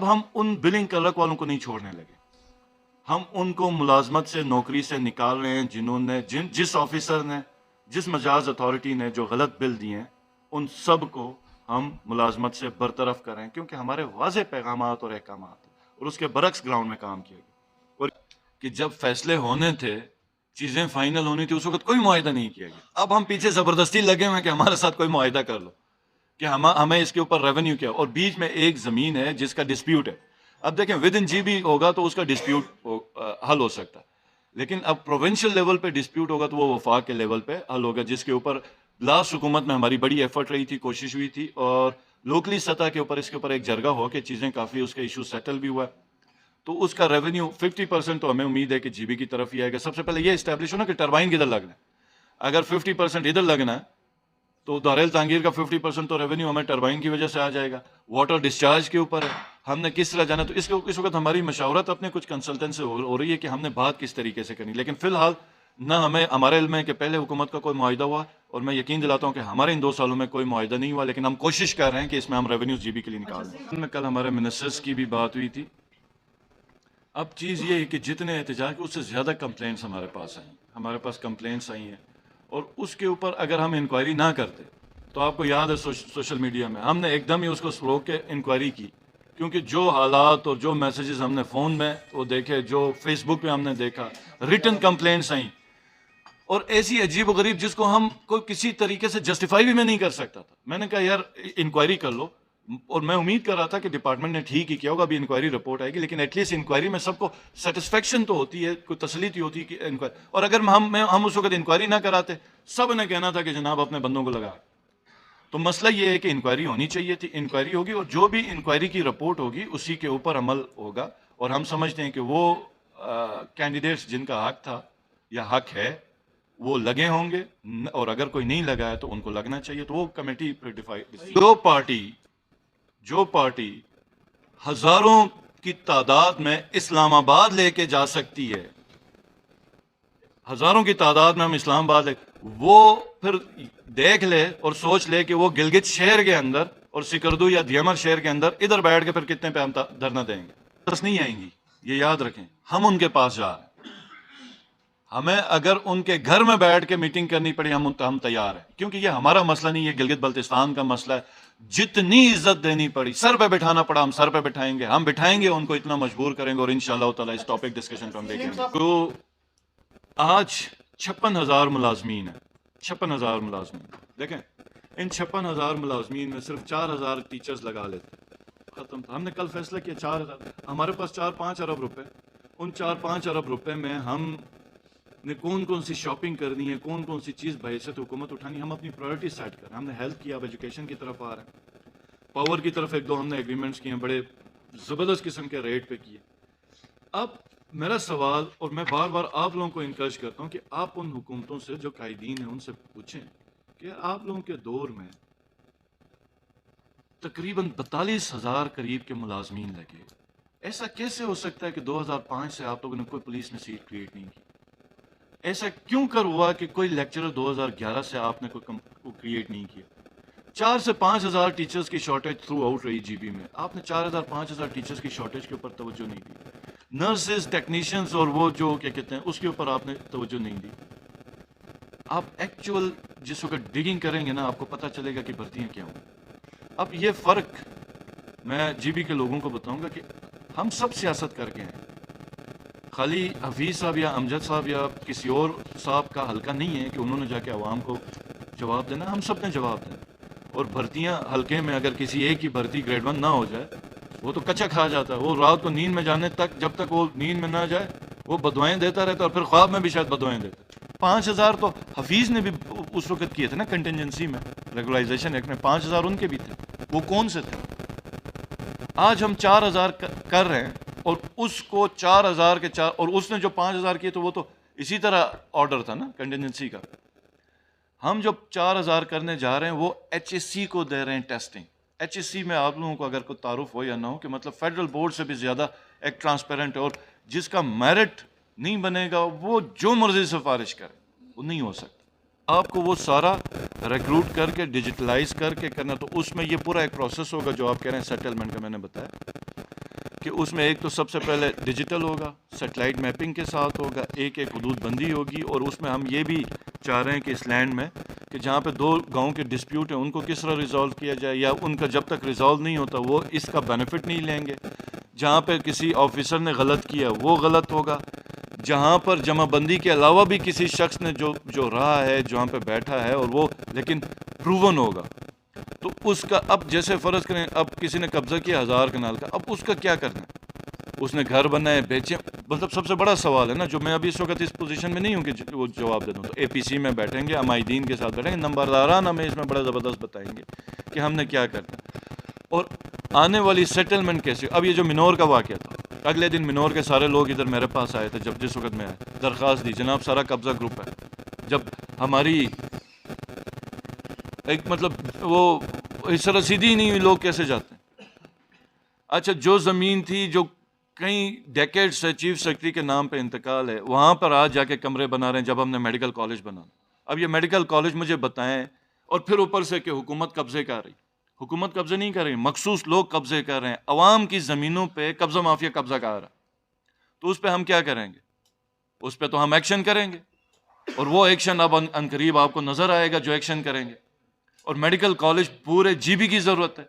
اب ہم ان billing clerk والوں کو نہیں چھوڑنے لگے، ہم ان کو ملازمت سے نوکری سے نکال رہے ہیں جنہوں نے جس آفیسر نے جس مجاز اتھارٹی نے جو غلط بل دیے ہیں ان سب کو ہم ملازمت سے برطرف کر رہے ہیں، کیونکہ ہمارے واضح پیغامات اور احکامات ہیں اور اس کے برعکس گراؤنڈ میں کام کیا گیا، اور کہ جب فیصلے ہونے تھے چیزیں فائنل ہونی تھی اس وقت کوئی معاہدہ نہیں کیا گیا. اب ہم پیچھے زبردستی لگے ہوئے ہیں کہ ہمارے ساتھ کوئی معاہدہ کر لو کہ ہمیں اس کے اوپر ریونیو کیا، اور بیچ میں ایک زمین ہے جس کا ڈسپیوٹ ہے. اب دیکھیں ود ان جی بی ہوگا تو اس کا ڈسپیوٹ حل ہو سکتا ہے، لیکن اب پروونشل لیول پہ ڈسپیوٹ ہوگا تو وہ وفاق کے لیول پہ حل ہوگا، جس کے اوپر لاسٹ حکومت میں ہماری بڑی ایفرٹ رہی تھی، کوشش ہوئی تھی، اور لوکلی سطح کے اوپر اس کے اوپر ایک جرگہ ہو کے چیزیں کافی اس کے ایشو سیٹل بھی ہوا. تو اس کا ریونیو 50% تو ہمیں امید ہے کہ جی بی کی طرف ہی آئے گا. سب سے پہلے یہ اسٹیبلش ہونا کہ ٹربائن کدھر لگنا ہے. اگر 50% ادھر لگنا ہے تو دارال تانگیر کا 50% تو ریونیو ہمیں ٹربائن کی وجہ سے آ جائے گا. واٹر ڈسچارج کے اوپر ہے ہم نے کس طرح جانا، تو اس وقت ہماری مشاورت اپنے کچھ کنسلٹنٹ سے ہو رہی ہے کہ ہم نے بات کس طریقے سے کرنی. لیکن فی الحال نہ ہمارے علم ہے کہ پہلے حکومت کا کوئی معاہدہ ہوا، اور میں یقین دلاتا ہوں کہ ہمارے ان 2 سالوں میں کوئی معاہدہ نہیں ہوا، لیکن ہم کوشش کر رہے ہیں کہ اس میں ہم ریونیو جی بی کے لیے نکال دیں. کل ہمارے منسٹرز کی بھی بات ہوئی تھی. اب چیز یہ ہے کہ جتنے احتجاج اس سے زیادہ کمپلینٹس ہمارے پاس آئیں، ہمارے پاس کمپلینٹس آئی ہیں، اور اس کے اوپر اگر ہم انکوائری نہ کرتے تو آپ کو یاد ہے سوشل میڈیا میں ہم نے ایک دم ہی اس کو روک کے انکوائری کی، کیونکہ جو حالات اور جو میسیجز ہم نے فون میں وہ دیکھے، جو فیس بک پہ ہم نے دیکھا، ریٹن کمپلینٹس آئیں، اور ایسی عجیب و غریب جس کو ہم کوئی کسی طریقے سے جسٹیفائی بھی میں نہیں کر سکتا تھا. میں نے کہا یار انکوائری کر لو، اور میں امید کر رہا تھا کہ ڈپارٹمنٹ نے ٹھیک ہی کیا ہوگا، ابھی انکوائری رپورٹ آئے گی، لیکن ایٹ لیسٹ انکوائری میں سب کو سیٹسفیکشن تو ہوتی ہے، کوئی تسلیت ہوتی ہے کہ انکوائری. اور اگر ہم اس وقت انکوائری نہ کراتے سب نے کہنا تھا کہ جناب اپنے بندوں کو لگا. تو مسئلہ یہ ہے کہ انکوائری ہونی چاہیے تھی، انکوائری ہوگی، اور جو بھی انکوائری کی رپورٹ ہوگی اسی کے اوپر عمل ہوگا. اور ہم سمجھتے ہیں کہ وہ کینڈیڈیٹس جن کا حق تھا یا حق ہے وہ لگے ہوں گے، اور اگر کوئی نہیں لگا ہے تو ان کو لگنا چاہیے. تو وہ کمیٹی جو پارٹی ہزاروں کی تعداد میں اسلام آباد لے کے جا سکتی ہے، ہزاروں کی تعداد میں ہم اسلام آباد وہ پھر دیکھ لے اور سوچ لے کہ وہ گلگت شہر کے اندر اور سکردو یا دھیمر شہر کے اندر ادھر بیٹھ کے پھر کتنے پہ ہم دھرنا دیں گے. بس نہیں آئیں گی، یہ یاد رکھیں. ہم ان کے پاس جا رہے ہیں، ہمیں اگر ان کے گھر میں بیٹھ کے میٹنگ کرنی پڑی ہم تیار ہیں، کیونکہ یہ ہمارا مسئلہ نہیں ہے، گلگت بلتستان کا مسئلہ ہے. جتنی عزت دینی پڑی، سر پہ بٹھانا پڑا ہم سر پہ بٹھائیں گے، ہم بٹھائیں گے ان کو، اتنا مجبور کریں گے، اور انشاءاللہ تعالی اس ٹاپک ڈسکشن پہ ہم دیکھیں گے. تو آج 56,000 ملازمین ہیں، 56,000 ملازمین. دیکھیں ان 56,000 ملازمین میں صرف 4,000 ٹیچرز لگا لیتے ختم تھا. ہم نے کل فیصلہ کیا 4,000، ہمارے پاس 4-5 ارب روپے، ان 4-5 ارب روپے میں ہم نے کون سی شاپنگ کرنی ہے، کون سی چیز بحیثیت حکومت اٹھانی ہے، ہم اپنی پرائرٹی سیٹ کر رہے ہیں. ہم نے ہیلتھ کیا، اب ایجوکیشن کی طرف آ رہے ہیں، پاور کی طرف 1-2 ہم نے ایگریمنٹس کیے ہیں، بڑے زبردست قسم کے ریٹ پہ کیے. اب میرا سوال، اور میں بار بار آپ لوگوں کو انکریج کرتا ہوں کہ آپ ان حکومتوں سے جو قائدین ہیں ان سے پوچھیں کہ آپ لوگوں کے دور میں تقریباً 42,000 قریب کے ملازمین لگے، ایسا کیسے ہو سکتا ہے کہ 2005 سے آپ لوگوں نے کوئی پولیس میں سیٹ کریٹ نہیں کی؟ ایسا کیوں کر ہوا کہ کوئی لیکچرر 2011 سے آپ نے کوئی کریٹ نہیں کیا؟ 4 سے 5,000 ٹیچرز کی شارٹیج تھرو آؤٹ رہی جی بی میں، آپ نے 4,000-5,000 ٹیچرز کی شارٹیج کے اوپر توجہ نہیں دی. نرسز، ٹیکنیشینز اور وہ جو کیا کہتے ہیں اس کے اوپر آپ نے توجہ نہیں دی. آپ ایکچوئل جس وقت ڈگنگ کریں گے نا آپ کو پتہ چلے گا کہ بھرتیاں کیا ہوں. اب یہ فرق میں جی بی کے لوگوں کو بتاؤں گا کہ ہم سب سیاست کر کے ہیں، خالی حفیظ صاحب یا امجد صاحب یا کسی اور صاحب کا حلقہ نہیں ہے کہ انہوں نے جا کے عوام کو جواب دینا، ہم سب نے جواب دینا. اور بھرتیاں حلقے میں اگر کسی ایک کی بھرتی گریڈ 1 نہ ہو جائے وہ تو کچا کھا جاتا ہے، وہ رات کو نیند میں جانے تک جب تک وہ نیند میں نہ جائے وہ بدوائیں دیتا رہتا، اور پھر خواب میں بھی شاید بدوائیں دیتا. 5,000 تو حفیظ نے بھی اس وقت کیے تھے نا کنٹینجنسی میں، ریگولائزیشن ایکٹ میں 5,000 ان کے بھی تھے، وہ کون سے تھے؟ آج ہم 4,000 کر رہے ہیں، اور اس کو 4,000 کے 4، اور اس نے جو 5,000 کیے تو وہ تو اسی طرح آرڈر تھا نا کنٹینجنسی کا. ہم جو 4,000 کرنے جا رہے ہیں وہ ایچ ایس سی کو دے رہے ہیں ٹیسٹنگ. ایچ ایس سی میں آپ لوگوں کو اگر کوئی تعارف ہو یا نہ ہو کہ مطلب فیڈرل بورڈ سے بھی زیادہ ایک ٹرانسپیرنٹ ہے، اور جس کا میرٹ نہیں بنے گا وہ جو مرضی سفارش کرے وہ نہیں ہو سکتا. آپ کو وہ سارا ریکروٹ کر کے ڈیجیٹلائز کر کے کرنا، تو اس میں یہ پورا ایک پروسیس ہوگا جو آپ کہہ رہے ہیں سیٹلمنٹ کا میں نے بتایا. کہ اس میں ایک تو سب سے پہلے ڈیجیٹل ہوگا، سیٹلائٹ میپنگ کے ساتھ ہوگا، ایک حدود بندی ہوگی، اور اس میں ہم یہ بھی چاہ رہے ہیں کہ اس لینڈ میں کہ جہاں پہ دو گاؤں کے ڈسپیوٹ ہیں ان کو کس طرح ریزالو کیا جائے، یا ان کا جب تک ریزالو نہیں ہوتا وہ اس کا بینیفٹ نہیں لیں گے. جہاں پہ کسی آفیسر نے غلط کیا وہ غلط ہوگا، جہاں پر جمع بندی کے علاوہ بھی کسی شخص نے جو رہا ہے جہاں پہ بیٹھا ہے اور وہ لیکن پروون ہوگا، تو اس کا اب جیسے فرض کریں اب کسی نے قبضہ کیا 1000 کنال کا، اب اس کا کیا کرنا ہے؟ اس نے گھر بنائے بیچے، مطلب سب سے بڑا سوال ہے نا، جو میں ابھی اس وقت اس پوزیشن میں نہیں ہوں کہ وہ جواب دے دوں. تو اے پی سی میں بیٹھیں گے، عمائدین کے ساتھ بیٹھیں گے، نمبرداران ہمیں اس میں بڑا زبردست بتائیں گے کہ ہم نے کیا کرنا ہے اور آنے والی سیٹلمنٹ کیسے. اب یہ جو منور کا واقعہ تھا، اگلے دن منور کے سارے لوگ ادھر میرے پاس آئے تھے، جس وقت میں آیا درخواست دی، جناب سارا قبضہ گروپ ہے. جب ہماری ایک مطلب وہ اس رسیدی ہی نہیں ہوئی، لوگ کیسے جاتے ہیں؟ اچھا، جو زمین تھی جو کئی ڈیکیڈ سے چیف سیکرٹری کے نام پہ انتقال ہے، وہاں پر آج جا کے کمرے بنا رہے ہیں جب ہم نے میڈیکل کالج بنانا. اب یہ میڈیکل کالج مجھے بتائیں، اور پھر اوپر سے کہ حکومت قبضے کر رہی. حکومت قبضے نہیں کر رہی، مخصوص لوگ قبضے کر رہے ہیں، عوام کی زمینوں پہ قبضہ مافیا قبضہ کر رہا ہے. تو اس پہ ہم کیا کریں گے؟ اس پہ تو ہم ایکشن کریں گے، اور وہ ایکشن اب عنقریب آپ کو نظر آئے گا جو ایکشن کریں گے. اور میڈیکل کالج پورے جی بی کی ضرورت ہے،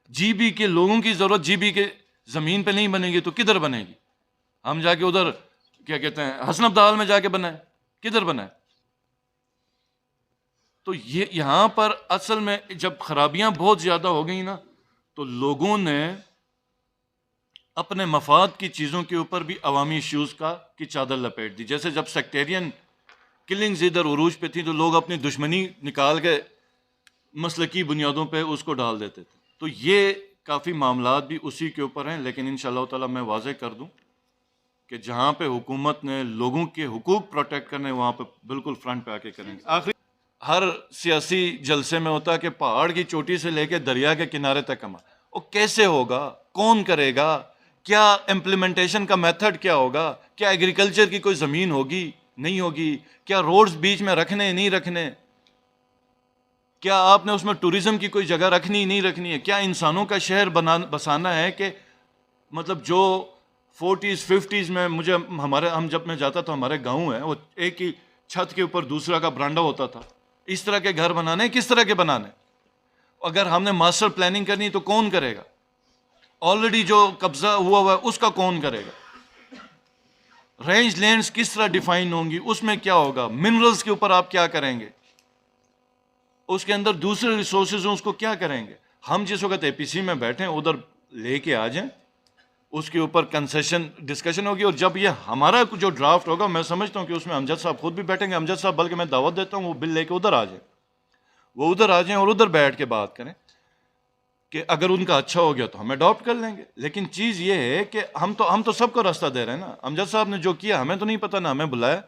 جی بی کے لوگوں کی ضرورت. جی بی کے زمین پہ نہیں بنے گی تو کدھر بنے گی؟ ہم جا کے ادھر کیا کہتے ہیں حسن ابدال میں جا کے بنائیں، کدھر بنائیں؟ تو یہ یہاں پر اصل میں جب خرابیاں بہت زیادہ ہو گئی نا، تو لوگوں نے اپنے مفاد کی چیزوں کے اوپر بھی عوامی ایشوز کی چادر لپیٹ دی. جیسے جب سیکٹیرین کلنگز ادھر عروج پہ تھی تو لوگ اپنی دشمنی نکال کے مسلکی بنیادوں پہ اس کو ڈال دیتے تھے. تو یہ کافی معاملات بھی اسی کے اوپر ہیں، لیکن انشاءاللہ تعالیٰ میں واضح کر دوں کہ جہاں پہ حکومت نے لوگوں کے حقوق پروٹیکٹ کرنے، وہاں پہ بالکل فرنٹ پہ آ کے کریں گے. آخری ہر سیاسی جلسے میں ہوتا ہے کہ پہاڑ کی چوٹی سے لے کے دریا کے کنارے تک کما، وہ کیسے ہوگا؟ کون کرے گا؟ کیا امپلیمنٹیشن کا میتھڈ کیا ہوگا؟ کیا ایگریکلچر کی کوئی زمین ہوگی؟ نہیں ہوگی؟ کیا روڈز بیچ میں رکھنے نہیں رکھنے؟ کیا آپ نے اس میں ٹوریزم کی کوئی جگہ رکھنی نہیں رکھنی ہے؟ کیا انسانوں کا شہر بسانا ہے کہ مطلب جو 40s 50s میں ہم جب میں جاتا تھا، ہمارے گاؤں ہیں وہ ایک ہی چھت کے اوپر دوسرا کا برانڈا ہوتا تھا. اس طرح کے گھر بنانے کس طرح کے بنانے؟ اگر ہم نے ماسٹر پلاننگ کرنی تو کون کرے گا؟ آلریڈی جو قبضہ ہوا ہے اس کا کون کرے گا؟ رینج لینڈز کس طرح ڈیفائن ہوں گی؟ اس میں کیا ہوگا؟ منرلز کے اوپر آپ کیا کریں گے؟ اس کے اندر دوسرے ریسورسز ہیں، اس کو کیا کریں گے؟ ہم جس وقت اے پی سی میں بیٹھیں ادھر لے کے آ جائیں، اس کے اوپر کنسیشن ڈسکشن ہوگی. اور جب یہ ہمارا جو ڈرافٹ ہوگا، میں سمجھتا ہوں کہ اس میں امجد صاحب خود بھی بیٹھیں گے. امجد صاحب بلکہ میں دعوت دیتا ہوں وہ بل لے کے ادھر آ جائیں، وہ ادھر آ جائیں اور ادھر بیٹھ کے بات کریں کہ اگر ان کا اچھا ہو گیا تو ہم اڈاپٹ کر لیں گے. لیکن چیز یہ ہے کہ ہم تو سب کو راستہ دے رہے ہیں نا. امجد صاحب نے جو کیا ہمیں تو نہیں پتہ، نہ ہمیں بلایا.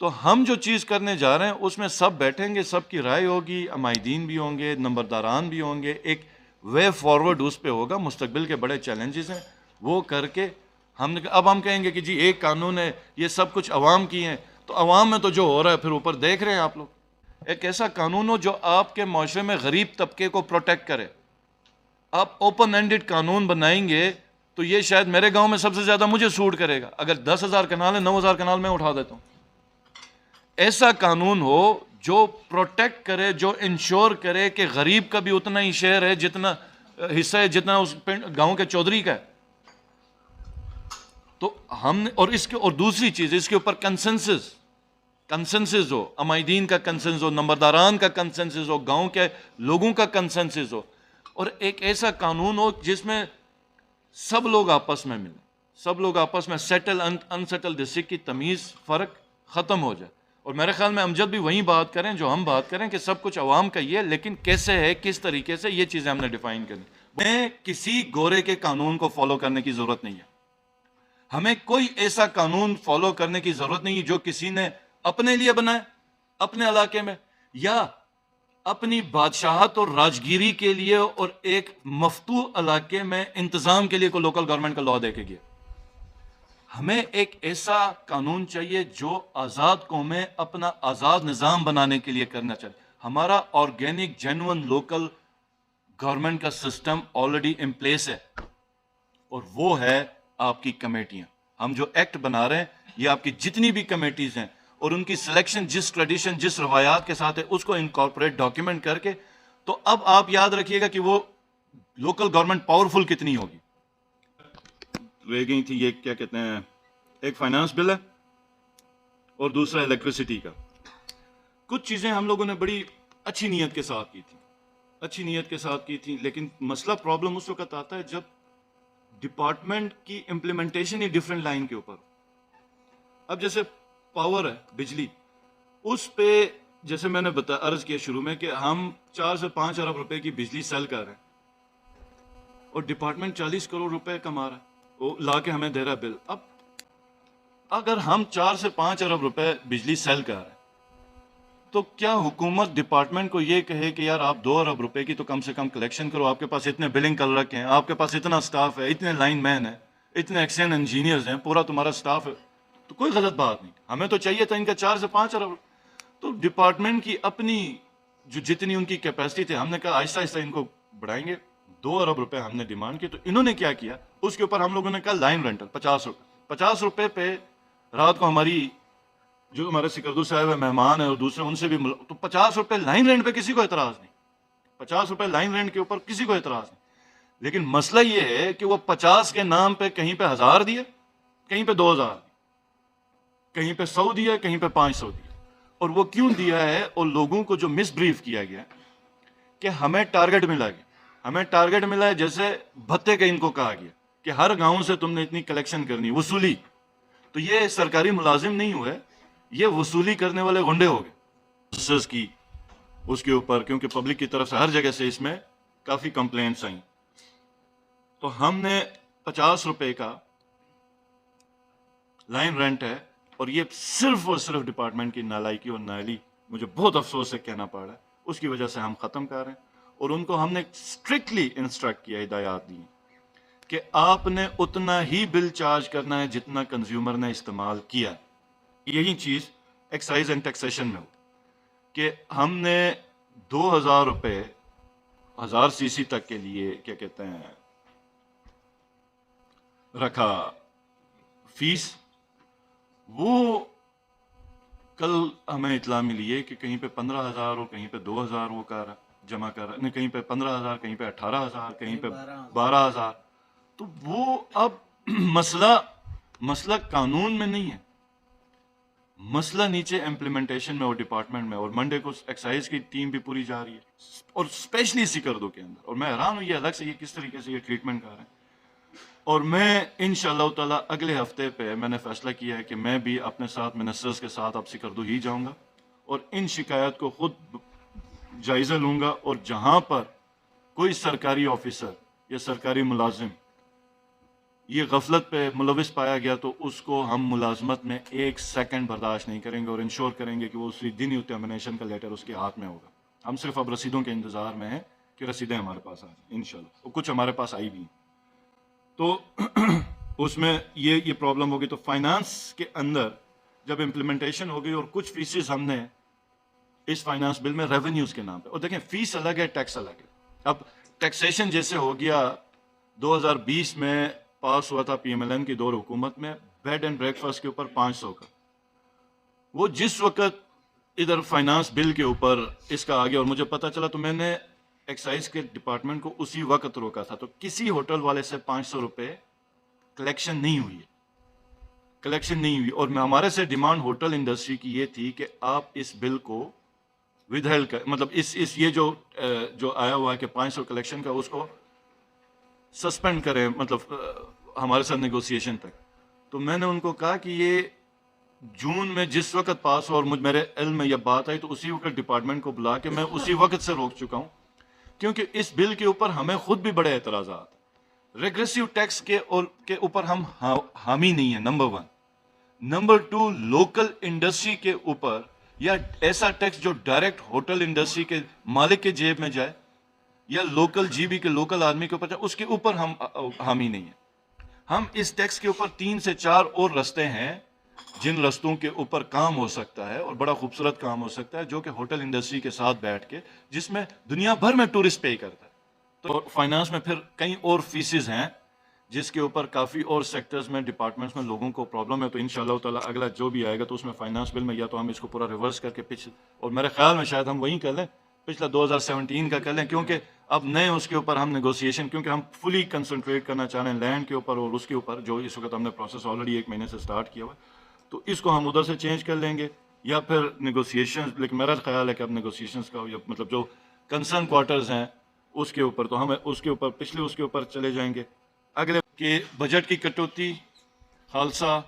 تو ہم جو چیز کرنے جا رہے ہیں اس میں سب بیٹھیں گے، سب کی رائے ہوگی، عمائدین بھی ہوں گے، نمبرداران بھی ہوں گے. ایک وے فارورڈ اس پہ ہوگا. مستقبل کے بڑے چیلنجز ہیں، وہ کر کے اب ہم کہیں گے کہ جی ایک قانون ہے، یہ سب کچھ عوام کی ہیں. تو عوام میں تو جو ہو رہا ہے پھر اوپر دیکھ رہے ہیں آپ لوگ. ایک ایسا قانون ہو جو آپ کے معاشرے میں غریب طبقے کو پروٹیکٹ کرے. آپ اوپن اینڈڈ قانون بنائیں گے تو یہ شاید میرے گاؤں میں سب سے زیادہ مجھے سوٹ کرے گا. اگر 10,000 کنال ہے، 9,000 کنال میں اٹھا دیتا ہوں. ایسا قانون ہو جو پروٹیکٹ کرے، جو انشور کرے کہ غریب کا بھی اتنا ہی شیئر ہے، جتنا حصہ ہے جتنا اس گاؤں کے چودھری کا ہے. تو ہم نے اور دوسری چیز اس کے اوپر کنسنسس ہو، عمائدین کا کنسنسس ہو، نمبرداران کا کنسنسس ہو، گاؤں کے لوگوں کا کنسنسس ہو. اور ایک ایسا قانون ہو جس میں سب لوگ آپس میں ملیں، سب لوگ آپس میں سیٹل انسیٹل ڈسٹرکٹ کی تمیز فرق ختم ہو جائے. اور میرے خیال میں امجد بھی وہیں بات کریں جو ہم بات کریں کہ سب کچھ عوام کا ہی ہے، لیکن کیسے ہے، کس طریقے سے، یہ چیزیں ہم نے ڈیفائن کرنی. ہمیں کسی گورے کے قانون کو فالو کرنے کی ضرورت نہیں ہے. ہمیں کوئی ایسا قانون فالو کرنے کی ضرورت نہیں ہے جو کسی نے اپنے لیے بنائے اپنے علاقے میں، یا اپنی بادشاہت اور راجگیری کے لیے اور ایک مفتوح علاقے میں انتظام کے لیے کوئی لوکل گورنمنٹ کا لا دے کے گیا. ہمیں ایک ایسا قانون چاہیے جو آزاد قومیں اپنا آزاد نظام بنانے کے لیے کرنا چاہیے. ہمارا آرگینک جینون لوکل گورنمنٹ کا سسٹم آلریڈی ان پلیس ہے، اور وہ ہے آپ کی کمیٹیاں. ہم جو ایکٹ بنا رہے ہیں یہ آپ کی جتنی بھی کمیٹیز ہیں اور ان کی سلیکشن جس ٹریڈیشن جس روایات کے ساتھ ہے اس کو انکارپوریٹ ڈاکیومنٹ کر کے, تو اب آپ یاد رکھیے گا کہ وہ لوکل گورنمنٹ پاورفل کتنی ہوگی. رہ گئی تھی یہ کیا کہتے ہیں, ایک فائنانس بل ہے اور دوسرا الیکٹریسٹی کا. کچھ چیزیں ہم لوگوں نے بڑی اچھی نیت کے ساتھ کی تھی, لیکن مسئلہ پرابلم اس وقت آتا ہے جب ڈپارٹمنٹ کی امپلیمنٹیشن ہی ڈفرینٹ لائن کے اوپر. اب جیسے پاور ہے, بجلی, اس پہ جیسے میں نے عرض کیا شروع میں کہ ہم 4 سے 5 ارب روپے کی بجلی سیل کر رہے ہیں اور ڈپارٹمنٹ 40 کروڑ روپے کما رہا ہے, وہ لا کے ہمیں دے رہا ہے بل. اب اگر ہم 4 سے 5 ارب روپے بجلی سیل کر رہے ہیں تو کیا حکومت ڈپارٹمنٹ کو یہ کہے کہ یار آپ 2 ارب روپے کی تو کم سے کم کلیکشن کرو, آپ کے پاس اتنے بلنگ کر رکھے ہیں, آپ کے پاس اتنا سٹاف ہے, اتنے لائن مین ہیں, اتنے ایکسٹینڈ انجینئرز ہیں, پورا تمہارا سٹاف ہے, تو کوئی غلط بات نہیں. ہمیں تو چاہیے تھا ان کا 4 سے 5 ارب. تو ڈپارٹمنٹ کی اپنی جتنی ان کی کیپیسٹی تھی, ہم نے کہا آہستہ آہستہ ان کو بڑھائیں گے. 2 ارب روپے ہم نے ڈیمانڈ کی, تو انہوں نے کیا کیا, اس کے اوپر ہم لوگوں نے کہا لائن رینٹل 50 روپے پہ رات کو ہماری جو ہمارے سکردو صاحب مہمان ہیں اور دوسرے ان سے بھی تو 50 روپے لائن رینٹ پہ کسی کو اعتراض نہیں, 50 روپے لائن رینٹ کے اوپر کسی کو اعتراض نہیں. لیکن مسئلہ یہ ہے کہ وہ 50 کے نام پہ کہیں پہ 1000 دیے, کہیں پہ 2000, کہیں پہ 100 دیا, کہیں پہ 500 دیا. اور وہ کیوں دیا ہے, اور لوگوں کو جو مس بریف کیا گیا کہ ہمیں ٹارگٹ ملا ہے, جیسے بھتے کا ان کو کہا گیا کہ ہر گاؤں سے تم نے اتنی کلیکشن کرنی, وصولی. تو یہ سرکاری ملازم نہیں ہوئے, یہ وصولی کرنے والے گنڈے ہو گئے کی اس کے اوپر, کیونکہ پبلک کی طرف سے ہر جگہ سے اس میں کافی کمپلینٹس آئیں. تو ہم نے 50 روپے کا لائن رینٹ ہے, اور یہ صرف اور صرف ڈپارٹمنٹ کی نالائکی اور نااہلی, مجھے بہت افسوس سے کہنا پڑ رہا ہے, اس کی وجہ سے ہم ختم کر رہے ہیں. اور ان کو ہم نے اسٹرکٹلی انسٹرکٹ کیا, ہدایات دی کہ آپ نے اتنا ہی بل چارج کرنا ہے جتنا کنزیومر نے استعمال کیا. یہی چیز ایکسائز اینڈ ٹیکسیشن میں ہو کہ ہم نے 2000 روپے 1000 سی سی تک کے لیے کیا کہتے ہیں رکھا فیس. وہ کل ہمیں اطلاع ملی ہے کہ کہیں پہ 15,000 ہو, کہیں پہ 2000 وہ جمع کر رہا ہے, کہیں پہ 15,000, کہیں پہ 18,000, کہیں پہ 12,000. تو وہ اب مسئلہ قانون میں نہیں ہے, مسئلہ نیچے امپلیمنٹیشن میں اور ڈپارٹمنٹ میں. اور منڈے کو ایکسائز کی ٹیم بھی پوری جا رہی ہے, اور اسپیشلی سکردو کے اندر. اور میں حیران ہوں یہ الگ سے یہ کس طریقے سے یہ ٹریٹمنٹ کر رہے ہیں. اور میں انشاءاللہ تعالیٰ اگلے ہفتے پہ میں نے فیصلہ کیا ہے کہ میں بھی اپنے ساتھ منسٹرز کے ساتھ اب سکردو ہی جاؤں گا, اور ان شکایات کو خود جائزہ لوں گا. اور جہاں پر کوئی سرکاری آفیسر یا سرکاری ملازم یہ غفلت پہ ملوث پایا گیا تو اس کو ہم ملازمت میں 1 سیکنڈ برداشت نہیں کریں گے, اور انشور کریں گے کہ وہ اسی دن ہی ٹرمینیشن کا لیٹر اس کے ہاتھ میں ہوگا. ہم صرف اب رسیدوں کے انتظار میں ہیں کہ رسیدیں ہمارے پاس آ جائیں انشاءاللہ, اور کچھ ہمارے پاس آئی بھی ہیں. تو اس میں یہ پرابلم ہوگی. تو فائنانس کے اندر جب امپلیمنٹیشن ہو گئی اور کچھ فیسز ہم نے اس فائنانس بل میں ریونیوز کے نام پہ, اور دیکھیں فیس الگ ہے, ٹیکس الگ ہے. اب ٹیکسیشن جیسے ہو گیا 2020 میں پاس ہوا تھا پی ایم ایل این کی دور حکومت میں, بیڈ اینڈ بریک فاسٹ کے اوپر 500 کا. وہ جس وقت ادھر فائنانس بل کے اوپر اس کا آ گیا اور مجھے پتا چلا, تو میں نے ایکسائز کے ڈپارٹمنٹ کو اسی وقت روکا تھا. تو کسی ہوٹل والے سے 500 روپے کلیکشن نہیں ہوئی. اور ہمارے سے ڈیمانڈ ہوٹل انڈسٹری کی یہ تھی کہ آپ اس بل کو ود ہیلڈ کر, مطلب اس یہ جو آیا ہوا ہے کہ 500 کلیکشن کا, اس کو سسپینڈ کریں, مطلب ہمارے ساتھ نیگوسیشن تک. تو میں نے ان کو کہا کہ یہ جون میں جس وقت پاس ہو اور میرے علم میں یہ بات آئی, تو اسی وقت ڈپارٹمنٹ کو بلا کے میں اسی وقت سے روک چکا ہوں, کیونکہ اس بل کے اوپر ہمیں خود بھی بڑے اعتراضات. ریگریسو ٹیکس کے اوپر ہم حامی نہیں ہیں, نمبر 1. نمبر 2, لوکل انڈسٹری کے اوپر یا ایسا ٹیکس جو ڈائریکٹ ہوٹل انڈسٹری کے مالک کے جیب میں جائے یا لوکل جی بی کے لوکل آدمی کے اوپر جائے, اس کے اوپر ہم حامی نہیں ہیں. ہم اس ٹیکس کے اوپر 3 سے 4 اور رستے ہیں جن رستوں کے اوپر کام ہو سکتا ہے, اور بڑا خوبصورت کام ہو سکتا ہے, جو کہ ہوٹل انڈسٹری کے ساتھ بیٹھ کے, جس میں دنیا بھر میں ٹورسٹ پے کرتا ہے. تو فائنانس میں پھر کئی اور فیسز ہیں جس کے اوپر کافی اور سیکٹرز میں ڈپارٹمنٹس میں لوگوں کو پرابلم ہے. تو انشاءاللہ تعالیٰ اگلا جو بھی آئے گا تو اس میں فائنانس بل میں یا تو ہم اس کو پورا ریورس کر کے اور میرے خیال میں شاید ہم وہیں کر لیں پچھلا 2017 کا کر لیں, کیونکہ اب نئے اس کے اوپر ہم نیگوسیشن, کیونکہ ہم فلی کنسنٹریٹ کرنا چاہ رہے ہیں لینڈ کے اوپر اور اس کے اوپر جو اس وقت ہم نے پروسیس آلریڈی 1 مہینے سے سٹارٹ کیا ہوا ہے, تو اس کو ہم ادھر سے چینج کر لیں گے یا پھر نیگوسیشن. لیکن میرا خیال ہے کہ اب نیگوسیشنز کا مطلب جو کنسرن کوارٹرز ہیں اس کے اوپر تو ہم اس کے اوپر پچھلے اس کے اوپر چلے جائیں گے. اگلے کہ بجٹ کی کٹوتی, خالصہ,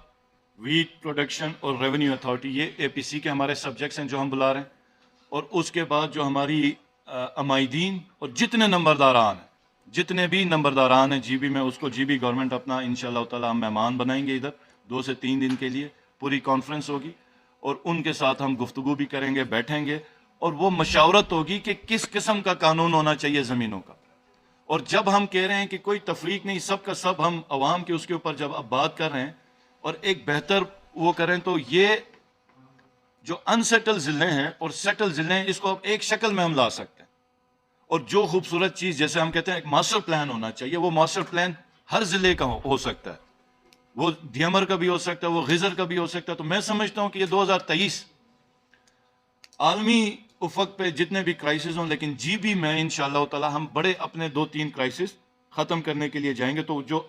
ویٹ پروڈکشن اور ریونیو اتھارٹی, یہ اے پی سی کے ہمارے سبجیکٹس ہیں جو ہم بلا رہے ہیں. اور اس کے بعد جو ہماری عمائدین اور جتنے نمبرداران ہیں, جتنے بھی نمبرداران ہیں جی بی میں, اس کو جی بی گورنمنٹ اپنا انشاءاللہ تعالیٰ ہم مہمان بنائیں گے ادھر 2 سے 3 دن کے لیے. پوری کانفرنس ہوگی اور ان کے ساتھ ہم گفتگو بھی کریں گے, بیٹھیں گے اور وہ مشاورت ہوگی کہ کس قسم کا قانون ہونا چاہیے زمینوں کا. اور جب ہم کہہ رہے ہیں کہ کوئی تفریق نہیں, سب کا سب ہم عوام کے اس کے اوپر جب اب بات کر رہے ہیں اور ایک بہتر وہ کریں, تو یہ جو انسیٹل ضلع ہیں اور سیٹل ضلع ہیں اس کو اب ایک شکل میں ہم لا سکتے ہیں. اور جو خوبصورت چیز جیسے ہم کہتے ہیں ایک ماسٹر پلان ہونا چاہیے, وہ ماسٹر پلان ہر ضلع کا ہو سکتا ہے, وہ ڈیمر کا بھی ہو سکتا ہے, وہ غزر کا بھی ہو سکتا ہے. تو میں سمجھتا ہوں کہ یہ 2023 عالمی افق پہ جتنے بھی کرائسس ہوں, لیکن جی بی میں انشاءاللہ تعالی ہم بڑے اپنے 2-3 کرائسس ختم کرنے کے لیے جائیں گے. تو جو